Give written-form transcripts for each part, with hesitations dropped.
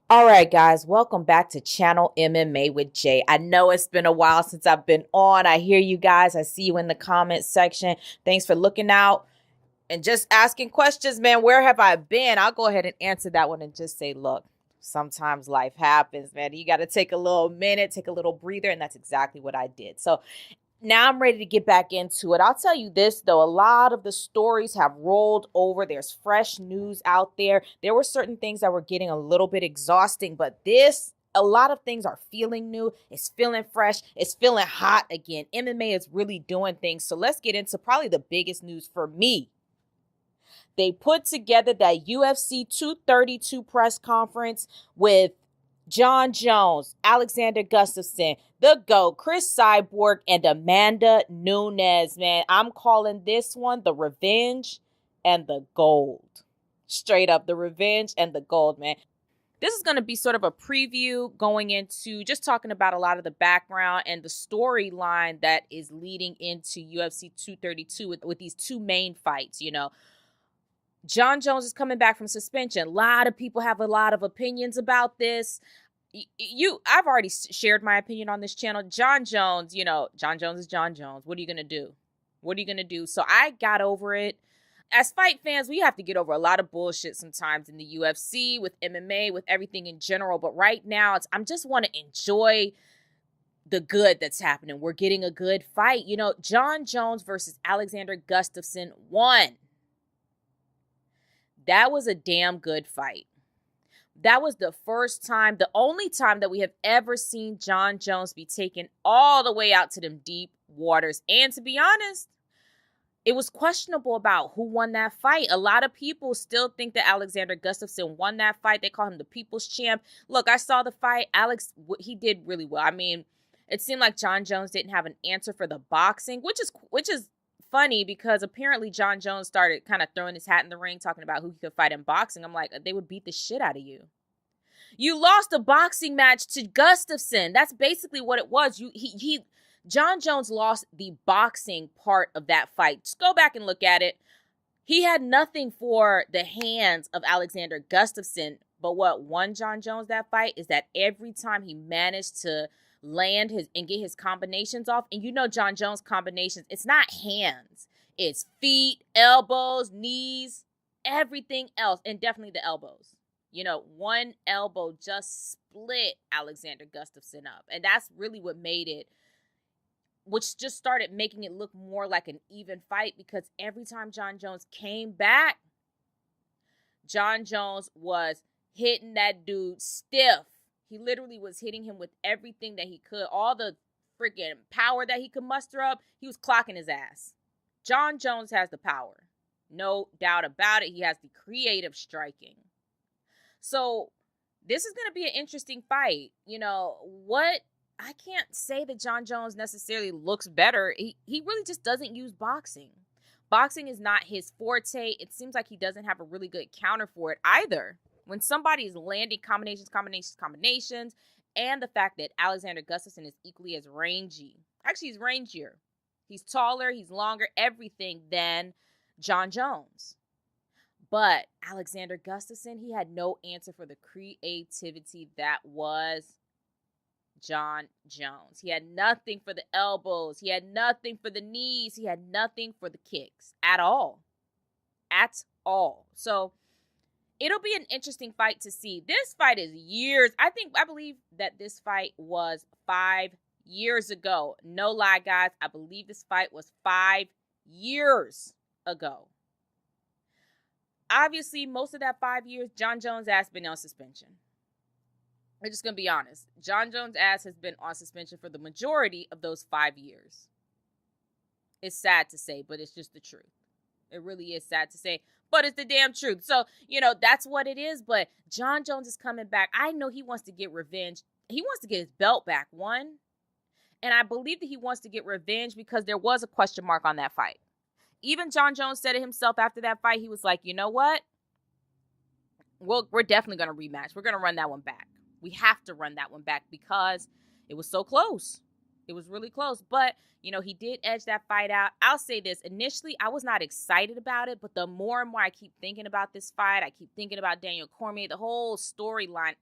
All right, guys, welcome back to Channel MMA with Jay. I know it's been a while since I've been on. I hear you guys. I see you in the comment section. Thanks for looking out and just asking questions, man. Where have I been? I'll go ahead and answer that one and just say, look, sometimes life happens, man. You got to take a little minute, take a little breather, and that's exactly what I did. So now I'm ready to get back into it. I'll tell you this, though. A lot of the stories have rolled over. There's fresh news out there. There were certain things that were getting a little bit exhausting, but a lot of things are feeling new. It's feeling fresh. It's feeling hot again. MMA is really doing things. So let's get into probably the biggest news for me. They put together that UFC 232 press conference with Jon Jones, Alexander Gustafsson, the GOAT, Chris Cyborg, and Amanda Nunes, man. I'm calling this one the revenge and the gold. Straight up, the revenge and the gold, man. This is going to be sort of a preview going into just talking about a lot of the background and the storyline that is leading into UFC 232 with these two main fights, Jon Jones is coming back from suspension. A lot of people have a lot of opinions about this. I've already shared my opinion on this channel. Jon Jones, Jon Jones is Jon Jones. What are you going to do? What are you going to do? So I got over it. As fight fans, we have to get over a lot of bullshit sometimes in the UFC, with MMA, with everything in general. But right now, I'm just want to enjoy the good that's happening. We're getting a good fight. Jon Jones versus Alexander Gustafsson won. That was a damn good fight. That was the only time that we have ever seen Jon Jones be taken all the way out to them deep waters. And to be honest, it was questionable about who won that fight. A lot of people still think that Alexander Gustafsson won that fight. They call him the people's champ. Look, I saw the fight. Alex, he did really well. I mean, it seemed like Jon Jones didn't have an answer for the boxing, which is funny because apparently Jon Jones started kind of throwing his hat in the ring, talking about who he could fight in boxing. I'm like, they would beat the shit out of you. You lost a boxing match to Gustafsson. That's basically what it was. Jon Jones lost the boxing part of that fight. Just go back and look at it. He had nothing for the hands of Alexander Gustafsson. But what won Jon Jones that fight is that every time he managed to land and get his combinations off, and Jon Jones combinations, it's not hands, it's feet, elbows, knees, everything else, and definitely the elbows. One elbow just split Alexander Gustafsson up, and that's really what made it, which just started making it look more like an even fight, because every time Jon Jones came back, Jon Jones was hitting that dude stiff. He literally was hitting him with everything that he could. All the freaking power that he could muster up, he was clocking his ass. Jon Jones has the power. No doubt about it. He has the creative striking. So this is going to be an interesting fight. I can't say that Jon Jones necessarily looks better. He really just doesn't use boxing. Boxing is not his forte. It seems like he doesn't have a really good counter for it either. When somebody is landing combinations, and the fact that Alexander Gustafsson is equally as rangy. Actually, he's rangier. He's taller, he's longer, everything than Jon Jones. But Alexander Gustafsson, he had no answer for the creativity that was Jon Jones. He had nothing for the elbows. He had nothing for the knees. He had nothing for the kicks at all. At all. So it'll be an interesting fight to see. This fight is years. I believe that this fight was 5 years ago. No lie, guys. I believe this fight was 5 years ago. Obviously, most of that 5 years, Jon Jones' ass been on suspension. We're just going to be honest. Jon Jones' ass has been on suspension for the majority of those 5 years. It's sad to say, but it's just the truth. It really is sad to say, but it's the damn truth. So, that's what it is. But Jon Jones is coming back. I know he wants to get revenge. He wants to get his belt back, one. And I believe that he wants to get revenge because there was a question mark on that fight. Even Jon Jones said it himself after that fight. He was like, you know what? We're definitely going to rematch. We're going to run that one back. We have to run that one back because it was so close. It was really close, but he did edge that fight out. I'll say this. Initially, I was not excited about it, but the more and more I keep thinking about this fight, I keep thinking about Daniel Cormier, the whole storyline.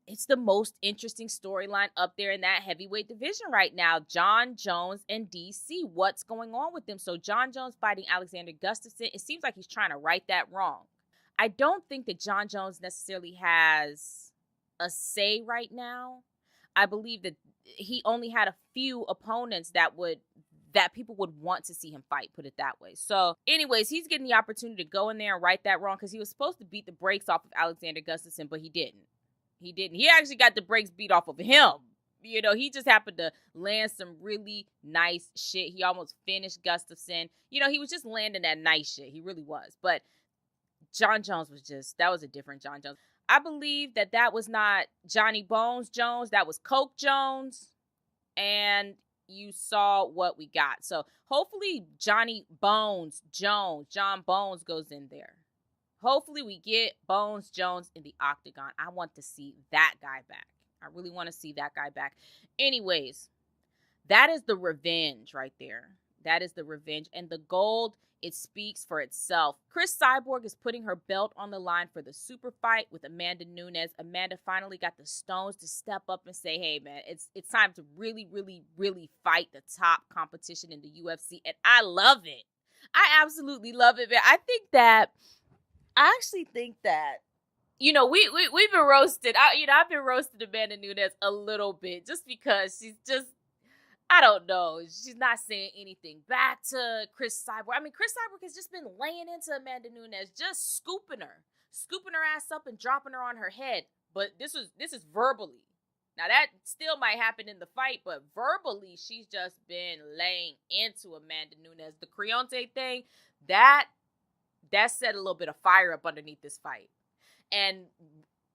It's the most interesting storyline up there in that heavyweight division right now. Jon Jones and DC. What's going on with them? So Jon Jones fighting Alexander Gustafsson. It seems like he's trying to right that wrong. I don't think that Jon Jones necessarily has a say right now. I believe that he only had a few opponents that people would want to see him fight, put it that way. So anyways, he's getting the opportunity to go in there and right that wrong because he was supposed to beat the brakes off of Alexander Gustafsson, but he didn't. He actually got the brakes beat off of him. He just happened to land some really nice shit. He almost finished Gustafsson. He was just landing that nice shit. He really was. But Jon Jones that was a different Jon Jones. I believe that was not Johnny Bones Jones. That was Coke Jones. And you saw what we got. So hopefully Johnny Bones Jones, John Bones goes in there. Hopefully we get Bones Jones in the octagon. I want to see that guy back. I really want to see that guy back. Anyways, that is the revenge right there. That is the revenge. And the gold, it speaks for itself. Cris Cyborg is putting her belt on the line for the super fight with Amanda Nunes. Amanda finally got the stones to step up and say, hey, man, it's time to really, really, really fight the top competition in the UFC. And I love it. I absolutely love it, man. I actually think that, we've been roasted. I've been roasting Amanda Nunes a little bit just because she's just, I don't know. She's not saying anything back to Cris Cyborg. I mean, Cris Cyborg has just been laying into Amanda Nunes, just scooping her ass up and dropping her on her head. But this is verbally. Now that still might happen in the fight, but verbally she's just been laying into Amanda Nunes. The Creonte thing, that set a little bit of fire up underneath this fight. And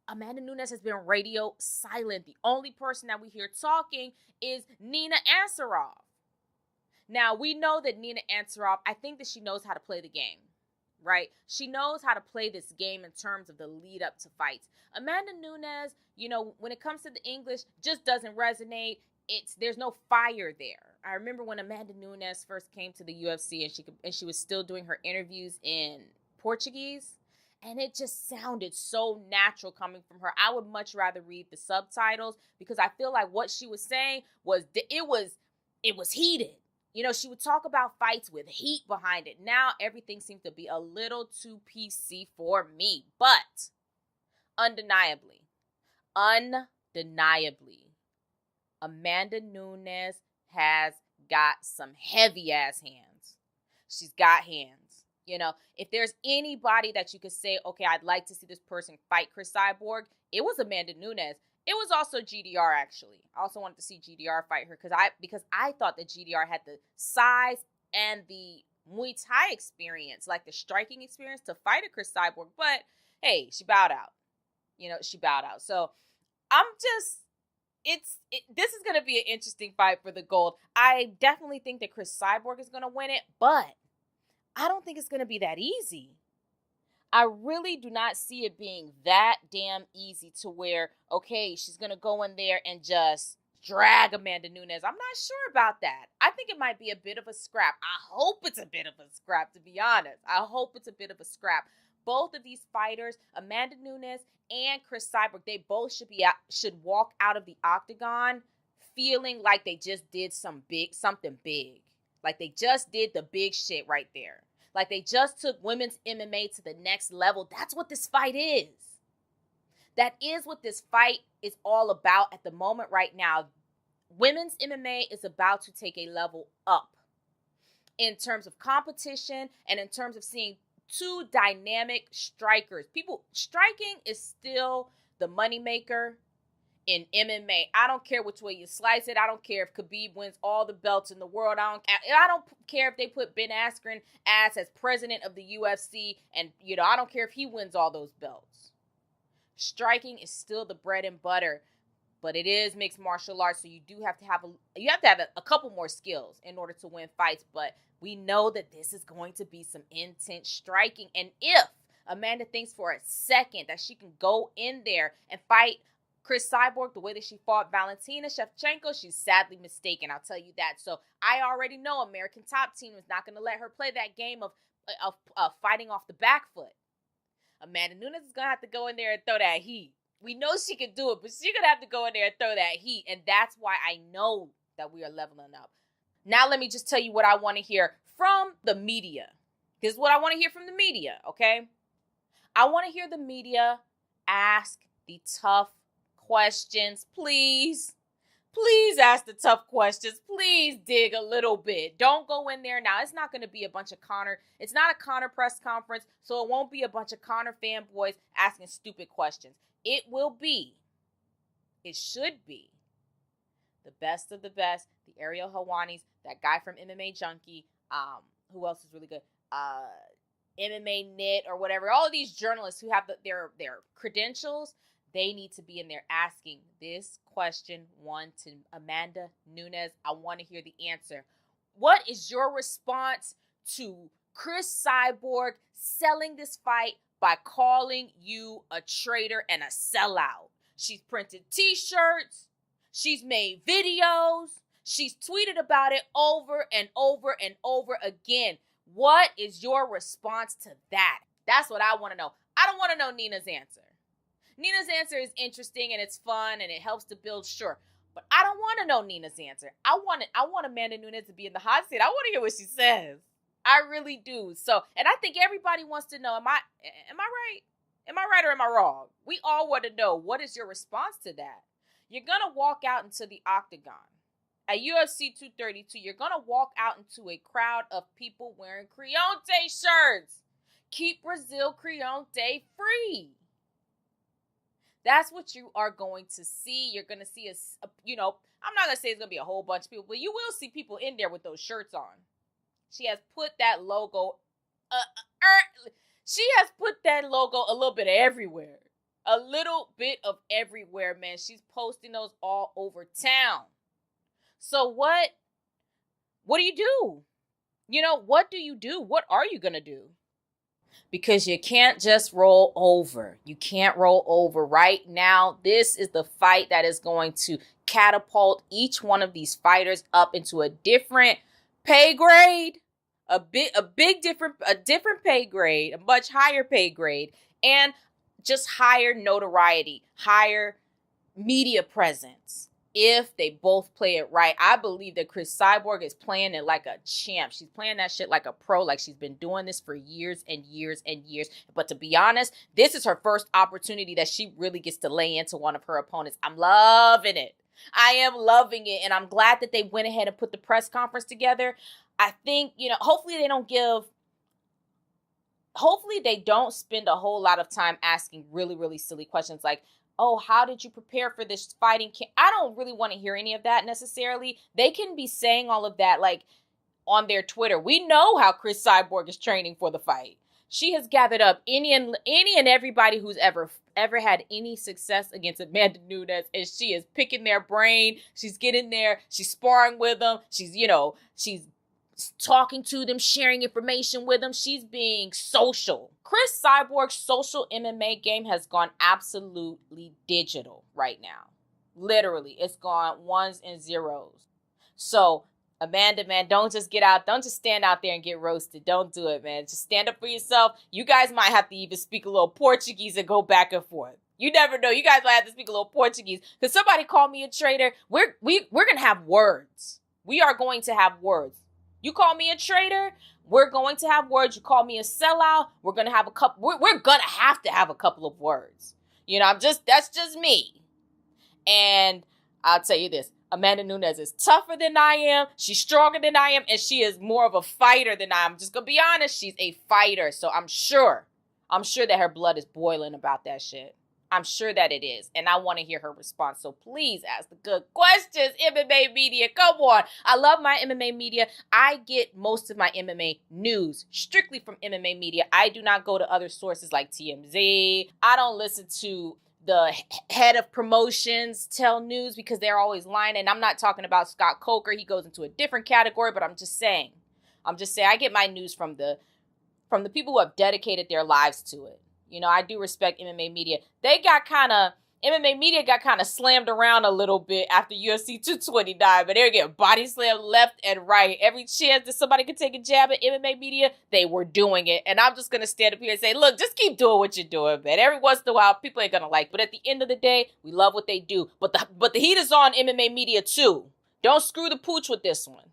Amanda Nunes has been radio silent. The only person that we hear talking is Nina Ansaroff. Now, we know that Nina Ansaroff, I think that she knows how to play the game, right? She knows how to play this game in terms of the lead up to fights. Amanda Nunes, when it comes to the English, just doesn't resonate. There's no fire there. I remember when Amanda Nunes first came to the UFC and she was still doing her interviews in Portuguese, and it just sounded so natural coming from her. I would much rather read the subtitles because I feel like what she was saying was heated. She would talk about fights with heat behind it. Now everything seems to be a little too PC for me, but undeniably, Amanda Nunes has got some heavy ass hands. She's got hands. If there's anybody that you could say, okay, I'd like to see this person fight Cris Cyborg, it was Amanda Nunes. It was also GDR, actually. I also wanted to see GDR fight her because I thought that GDR had the size and the Muay Thai experience, like the striking experience to fight a Cris Cyborg. But hey, she bowed out. She bowed out. So this is going to be an interesting fight for the gold. I definitely think that Cris Cyborg is going to win it, but I don't think it's going to be that easy. I really do not see it being that damn easy to where, okay, she's going to go in there and just drag Amanda Nunes. I'm not sure about that. I think it might be a bit of a scrap. I hope it's a bit of a scrap, to be honest. I hope it's a bit of a scrap. Both of these fighters, Amanda Nunes and Cris Cyborg, they both should walk out of the octagon feeling like they just did something big. Like they just did the big shit right there. Like they just took women's MMA to the next level. That's what this fight is. That is what this fight is all about at the moment right now. Women's MMA is about to take a level up in terms of competition and in terms of seeing two dynamic strikers. Striking is still the moneymaker in MMA. I don't care which way you slice it. I don't care if Khabib wins all the belts in the world. I don't care if they put Ben Askren as president of the UFC, and I don't care if he wins all those belts. Striking is still the bread and butter, but it is mixed martial arts, so you have to have a couple more skills in order to win fights. But we know that this is going to be some intense striking, and if Amanda thinks for a second that she can go in there and fight Chris Cyborg, the way that she fought Valentina Shevchenko, she's sadly mistaken. I'll tell you that. So I already know American Top Team is not going to let her play that game of fighting off the back foot. Amanda Nunes is going to have to go in there and throw that heat. We know she can do it, but she's going to have to go in there and throw that heat. And that's why I know that we are leveling up. Now let me just tell you what I want to hear from the media. This is what I want to hear from the media, okay? I want to hear the media ask the tough questions, please. Please ask the tough questions. Please dig a little bit. Don't go in there. Now, it's not going to be a bunch of Conor. It's not a Conor press conference, so it won't be a bunch of Conor fanboys asking stupid questions. It will be, it should be, the best of the best, the Ariel Helwanis, that guy from MMA Junkie, who else is really good? MMA Knit or whatever. All of these journalists who have their credentials, they need to be in there asking this question one to Amanda Nunes. I want to hear the answer. What is your response to Chris Cyborg selling this fight by calling you a traitor and a sellout? She's printed t-shirts. She's made videos. She's tweeted about it over and over and over again. What is your response to that? That's what I want to know. I don't want to know Nina's answer. Nina's answer is interesting and it's fun and it helps to build, sure. But I don't want to know Nina's answer. I want Amanda Nunes to be in the hot seat. I want to hear what she says. I really do. So, and I think everybody wants to know, am I right? Am I right or am I wrong? We all want to know, what is your response to that? You're going to walk out into the octagon. At UFC 232, you're going to walk out into a crowd of people wearing Creonte shirts. Keep Brazil Creonte free. That's what you are going to see. You're going to see, I'm not going to say it's going to be a whole bunch of people, but you will see people in there with those shirts on. She has put that logo, a little bit everywhere. A little bit of everywhere, man. She's posting those all over town. So what do you do? What do you do? What are you going to do? Because you can't just roll over. You can't roll over. Right now, this is the fight that is going to catapult each one of these fighters up into a different pay grade, a different pay grade, a much higher pay grade, and just higher notoriety, higher media presence. If they both play it right, I believe that Chris Cyborg is playing it like a champ. She's playing that shit like a pro, like she's been doing this for years and years and years. But to be honest, this is her first opportunity that she really gets to lay into one of her opponents. I'm loving it. I am loving it. And I'm glad that they went ahead and put the press conference together. I think, hopefully they don't spend a whole lot of time asking really, really silly questions like, oh, how did you prepare for this fighting? I don't really want to hear any of that necessarily. They can be saying all of that like on their Twitter. We know how Chris Cyborg is training for the fight. She has gathered up any and everybody who's ever had any success against Amanda Nunes, and she is picking their brain. She's getting there. She's sparring with them. She's talking to them, sharing information with them. She's being social. Chris Cyborg's social MMA game has gone absolutely digital right now. Literally, it's gone ones and zeros. So, Amanda, man, don't just stand out there and get roasted. Don't do it, man. Just stand up for yourself. You guys might have to even speak a little Portuguese and go back and forth. You never know. You guys might have to speak a little Portuguese. Because somebody called me a traitor. We're going to have words. We are going to have words. You call me a traitor, we're going to have words. You call me a sellout, we're going to have a couple. We're going to have a couple of words. That's just me. And I'll tell you this, Amanda Nunes is tougher than I am. She's stronger than I am. And she is more of a fighter than I am. I'm just going to be honest. She's a fighter. So I'm sure that her blood is boiling about that shit. I'm sure that it is. And I want to hear her response. So please ask the good questions, MMA media. Come on. I love my MMA media. I get most of my MMA news strictly from MMA media. I do not go to other sources like TMZ. I don't listen to the head of promotions tell news because they're always lying. And I'm not talking about Scott Coker. He goes into a different category, but I'm just saying I get my news from the people who have dedicated their lives to it. I do respect MMA media. They got kind of MMA media got kind of slammed around a little bit after UFC 229, but they were getting body slammed left and right. Every chance that somebody could take a jab at MMA media, they were doing it. And I'm just going to stand up here and say, look, just keep doing what you're doing, man. Every once in a while, people ain't going to like. But at the end of the day, we love what they do. But the heat is on MMA media too. Don't screw the pooch with this one.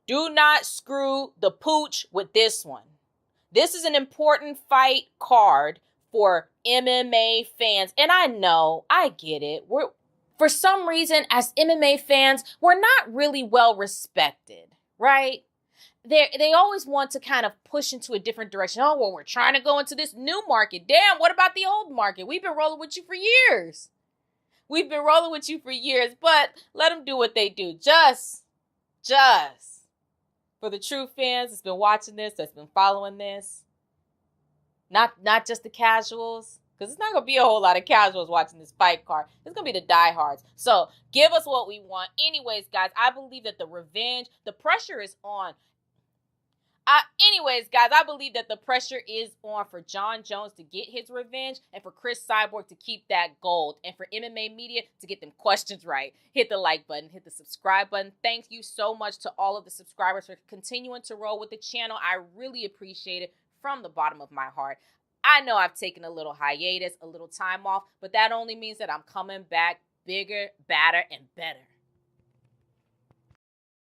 Do not screw the pooch with this one. This is an important fight card for MMA fans. And I know, I get it. For some reason, as MMA fans, we're not really well respected, right? They always want to kind of push into a different direction. Oh, well, we're trying to go into this new market. Damn, what about the old market? We've been rolling with you for years. But let them do what they do. Just for the true fans that's been watching this, that's been following this. Not just the casuals, because it's not going to be a whole lot of casuals watching this fight card. It's going to be the diehards. So give us what we want. Anyways, guys, I believe that the pressure is on. I believe that the pressure is on for Jon Jones to get his revenge and for Chris Cyborg to keep that gold and for MMA media to get them questions right. Hit the like button, hit the subscribe button. Thank you so much to all of the subscribers for continuing to roll with the channel. I really appreciate it from the bottom of my heart. I know I've taken a little hiatus, a little time off, but that only means that I'm coming back bigger, badder, and better.